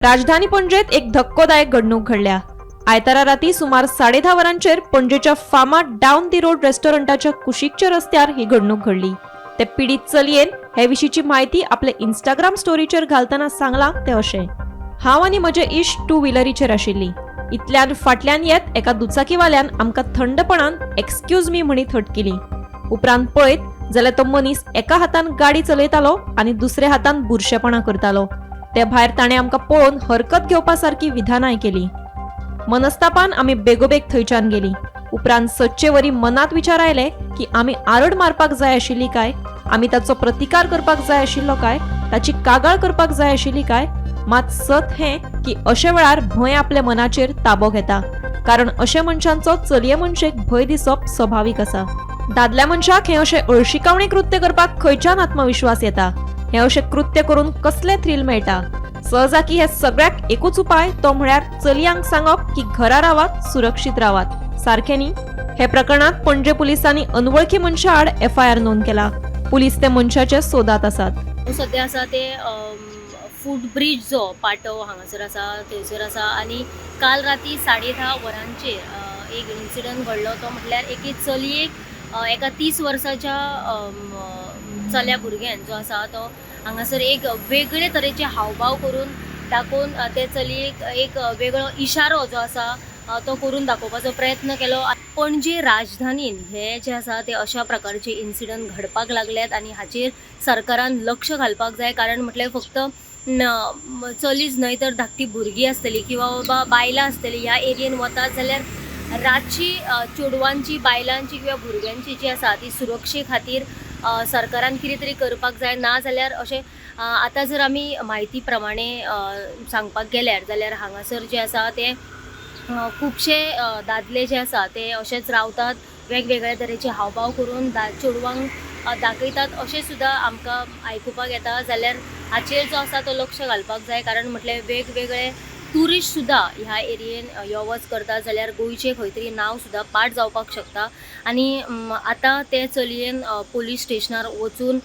राजधानी पणजेत एक धक्कोदायक घडणूक घडल्या। आयतारा राती सुमार 10:30 वरांचेर पणजेच्या फामाद डाऊन दी रोड रेस्टॉरंटाच्या कुशीकच्या रस्त्यार ही घडणूक घडली। ते पीडित चलयेन हे विशींची माहिती आपले इंस्टाग्राम स्टोरीचेर घालतना सांगला ते अशें, हांव आनी म्हजे इश्ट टू व्हिलरीचेर आशिल्लीं। इतल्यान फाटल्यान येत एका दुचाकीवाल्यान आमकां थंडपणान एक्सक्यूज मी म्हणी थट केली। उपरांत पळयत जाल्यार तो मनीस एका हातान गाडी चलयतालो आनी दुसऱ्या हातान बुरशेपणां करतालो। ते भायर ताणें आमकां पळोवन हरकत घेवपा सारकी विधानाय केली। मनस्तापान आमी बेगोबेग थंयच्यान गेलीं। उपरांत सदचे वरी मनात विचार आयले की आमी आरड मारपाक जाय आशिल्ली काय, आमी ताचो प्रतिकार करपाक जाय आशिल्लो काय, ताची कागाळ करपाक जाय आशिल्ली काय। मात सत हें की अशे वेळार भंय आपल्या मनाचेर ताबो घेता, कारण अशे मनशांचो चलये मनशेक भंय दिसप स्वाभाविक आसा। दादल्या मनशाक हें अशें अळशिकावणी कृत्य करपाक खंयच्यान आत्मविश्वास येता, हें अशें कृत्य करून कसलें थ्रिल मेळटा। सहजाकी हे सगळ्याक एकूच उपाय तो म्हळ्यार चलयांक सांगप की घरा रावात, सुरक्षीत रावात, सारखें न्ही। हे प्रकरणात पणजे पुलिसांनी अनवळखी मनशा आड FIR नोंद केला। पुलीस ते मनशाचे सोदात आसात। सध्या आसा ते फूट ब्रिज जो पाटो हांगासर आसा थंयसर आसा आनी काल राती 10:30 वरांचेर एक इन्सिडंट घडलो। तो म्हटल्यार एके चलयेक एका 30 वर्साच्या चल्या भुरग्यान जो आसा तो हांगासर एक वेगळे तरेचे हावभाव करून दाखोवन ते चलयेक एक वेगळो इशारो जो आसा तो करून दाखोवपाचो प्रयत्न केलो। पणजे राजधानीन हे जे आसा ते अशा प्रकारचे इन्सिडंट घडपाक लागल्यात आनी हाचेर सरकारान लक्ष घालपाक जाय। कारण म्हटल्यार फक्त चलीच न्हय तर धाकटी भुरगीं आसतली किंवा बाबा बायलां आसतली ह्या एरियेन वतात जाल्यार रातची चेडवांची, बायलांची किंवा भुरग्यांची जी आसा ती सुरक्षे खातीर सरकारान कितें तरी करपाक जाय। ना जाल्यार अशें आतां जर आमी म्हायती प्रमाणे सांगपाक गेल्यार जाल्यार हांगासर जे आसा ते खुबशे दादले जे आसा ते अशेंच रावतात, वेगवेगळ्या तरेचे हावभाव करून चेडवांक दाखयतात अशें सुद्दां आमकां आयकुपाक येता। जाल्यार हाचेर जो आसा तो लक्ष घालपाक जाय, कारण म्हटल्यार वेगवेगळे ट्युरिस्ट सुद्दां ह्या एरियेन यो वच करतात जाल्यार गोंयचें खंय तरी नांव सुद्दां पाड जावपाक शकता। आनी आतां ते चलयेन पुलीस स्टेशनार वचून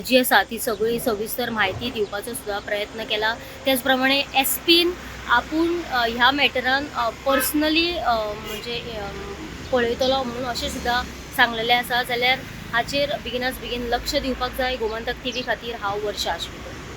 जी आसा ती सगळी सविस्तर म्हायती दिवपाचो सुद्दां प्रयत्न केला। त्याच प्रमाणे SPन आपूण ह्या मॅटरान पर्सनली म्हणजे पळयतलो म्हणून अशें सुद्दां सांगलेलें आसा। जाल्यार हाचेर बेगिनाच बेगीन लक्ष दिवपाक जाय। गोमंतक TV खातीर हांव वर्षा आश्वी।